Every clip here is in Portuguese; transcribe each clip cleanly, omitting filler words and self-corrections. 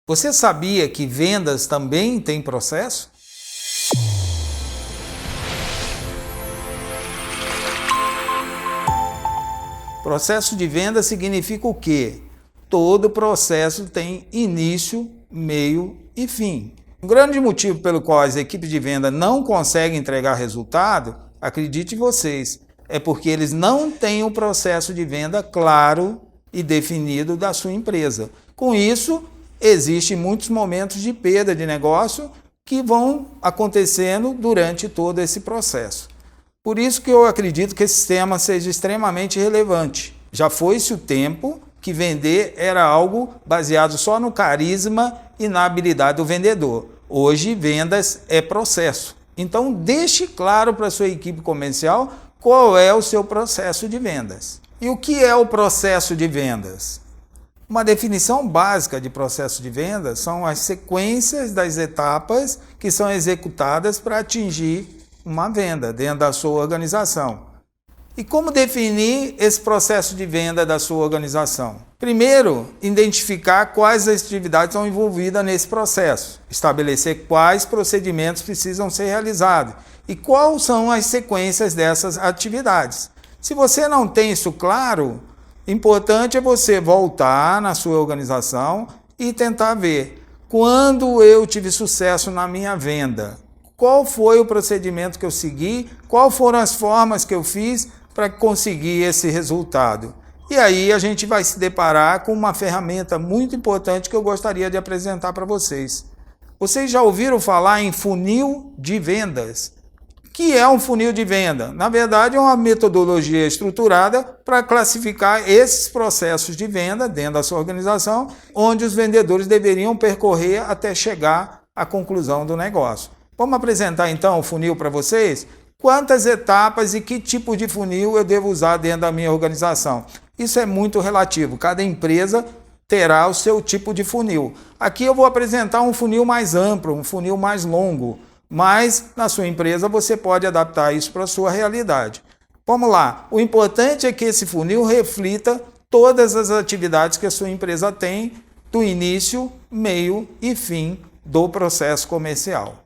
Você sabia que vendas também tem processo? Processo de venda significa o quê? Todo processo tem início, meio e fim. Um grande motivo pelo qual as equipes de venda não conseguem entregar resultado, acredite vocês, é porque eles não têm um processo de venda claro e definido da sua empresa. Com isso, existem muitos momentos de perda de negócio que vão acontecendo durante todo esse processo. Por isso que eu acredito que esse tema seja extremamente relevante. Já foi-se o tempo que vender era algo baseado só no carisma e na habilidade do vendedor. Hoje, vendas é processo. Então, deixe claro para a sua equipe comercial qual é o seu processo de vendas. E o que é o processo de vendas? Uma definição básica de processo de vendas são as sequências das etapas que são executadas para atingir uma venda dentro da sua organização. E como definir esse processo de venda da sua organização? Primeiro, identificar quais atividades estão envolvidas nesse processo, estabelecer quais procedimentos precisam ser realizados e quais são as sequências dessas atividades. Se você não tem isso claro, importante é você voltar na sua organização e tentar ver quando eu tive sucesso na minha venda. Qual foi o procedimento que eu segui? Quais foram as formas que eu fiz para conseguir esse resultado? E aí a gente vai se deparar com uma ferramenta muito importante que eu gostaria de apresentar para vocês. Vocês já ouviram falar em funil de vendas? O que é um funil de venda? Na verdade, é uma metodologia estruturada para classificar esses processos de venda dentro da sua organização, onde os vendedores deveriam percorrer até chegar à conclusão do negócio. Vamos apresentar então o funil para vocês? Quantas etapas e que tipo de funil eu devo usar dentro da minha organização? Isso é muito relativo, cada empresa terá o seu tipo de funil. Aqui eu vou apresentar um funil mais amplo, um funil mais longo, mas na sua empresa você pode adaptar isso para a sua realidade. Vamos lá, o importante é que esse funil reflita todas as atividades que a sua empresa tem, do início, meio e fim do processo comercial.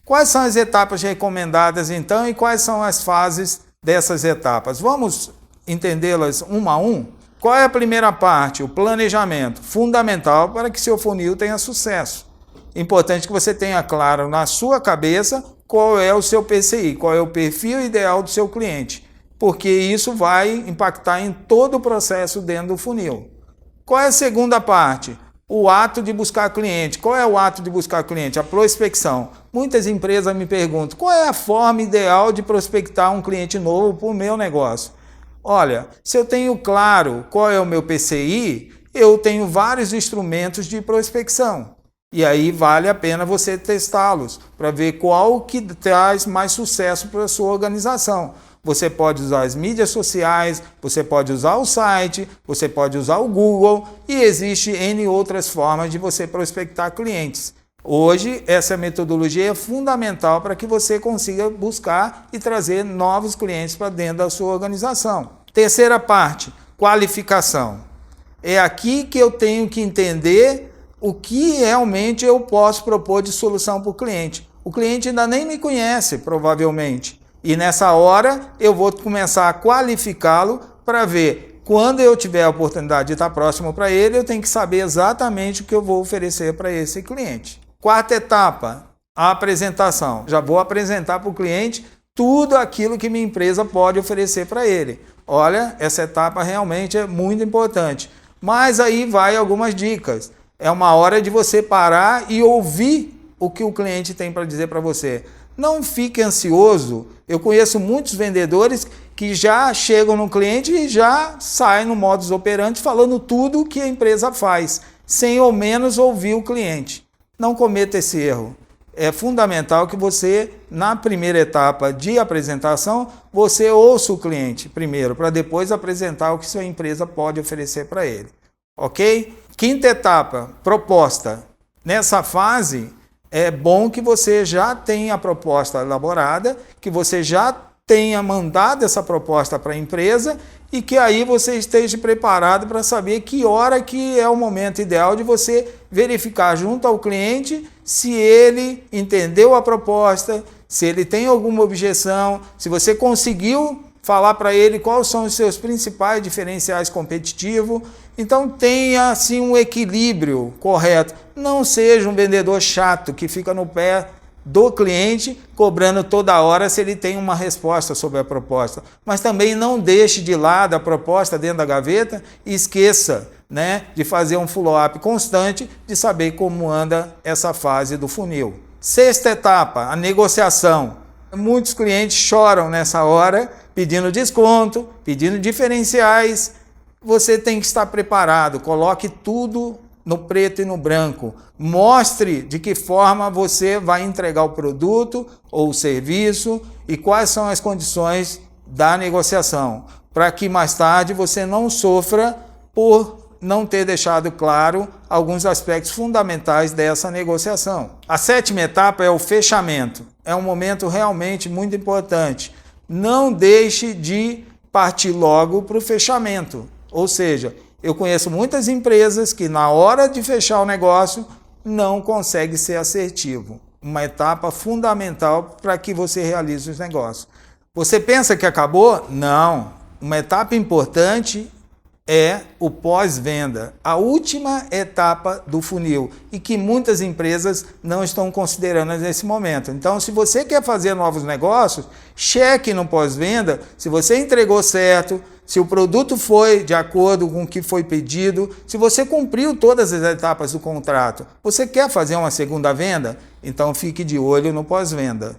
Quais são as etapas recomendadas, então, e quais são as fases dessas etapas? Vamos entendê-las uma a um? Qual é a primeira parte? O planejamento, fundamental para que seu funil tenha sucesso. Importante que você tenha claro na sua cabeça qual é o seu PCI, qual é o perfil ideal do seu cliente, porque isso vai impactar em todo o processo dentro do funil. Qual é a segunda parte? O ato de buscar cliente. Qual é o ato de buscar cliente? A prospecção. Muitas empresas me perguntam, qual é a forma ideal de prospectar um cliente novo para o meu negócio? Olha, se eu tenho claro qual é o meu PCI, eu tenho vários instrumentos de prospecção. E aí vale a pena você testá-los para ver qual que traz mais sucesso para a sua organização. Você pode usar as mídias sociais, você pode usar o site, você pode usar o Google e existe N outras formas de você prospectar clientes. Hoje, essa metodologia é fundamental para que você consiga buscar e trazer novos clientes para dentro da sua organização. Terceira parte, qualificação. É aqui que eu tenho que entender o que realmente eu posso propor de solução para o cliente. O cliente ainda nem me conhece, provavelmente. E nessa hora eu vou começar a qualificá-lo para ver, quando eu tiver a oportunidade de estar próximo para ele, eu tenho que saber exatamente o que eu vou oferecer para esse cliente. Quarta etapa, a apresentação. Já vou apresentar para o cliente tudo aquilo que minha empresa pode oferecer para ele. Olha, essa etapa realmente é muito importante. Mas aí vai algumas dicas. É uma hora de você parar e ouvir o que o cliente tem para dizer para você. Não fique ansioso. Eu conheço muitos vendedores que já chegam no cliente e já saem no modus operandi falando tudo o que a empresa faz, sem ao menos ouvir o cliente. Não cometa esse erro. É fundamental que você, na primeira etapa de apresentação, você ouça o cliente primeiro, para depois apresentar o que sua empresa pode oferecer para ele. Ok? Quinta etapa, proposta. Nessa fase, é bom que você já tenha a proposta elaborada, que você já tenha mandado essa proposta para a empresa e que aí você esteja preparado para saber que hora que é o momento ideal de você verificar junto ao cliente se ele entendeu a proposta, se ele tem alguma objeção, se você conseguiu falar para ele quais são os seus principais diferenciais competitivos. Então tenha assim um equilíbrio correto. Não seja um vendedor chato que fica no pé do cliente cobrando toda hora se ele tem uma resposta sobre a proposta. Mas também não deixe de lado a proposta dentro da gaveta e esqueça, né, de fazer um follow-up constante de saber como anda essa fase do funil. Sexta etapa, a negociação. Muitos clientes choram nessa hora pedindo desconto, pedindo diferenciais. Você tem que estar preparado, coloque tudo no preto e no branco. Mostre de que forma você vai entregar o produto ou o serviço e quais são as condições da negociação, para que mais tarde você não sofra por não ter deixado claro alguns aspectos fundamentais dessa negociação. A sétima etapa é o fechamento. É um momento realmente muito importante. Não deixe de partir logo para o fechamento. Ou seja, eu conheço muitas empresas que na hora de fechar o negócio não consegue ser assertivo. Uma etapa fundamental para que você realize os negócios. Você pensa que acabou? Não. Uma etapa importante é o pós-venda, a última etapa do funil e que muitas empresas não estão considerando nesse momento. Então, se você quer fazer novos negócios, cheque no pós-venda se você entregou certo, se o produto foi de acordo com o que foi pedido, se você cumpriu todas as etapas do contrato. Você quer fazer uma segunda venda? Então fique de olho no pós-venda.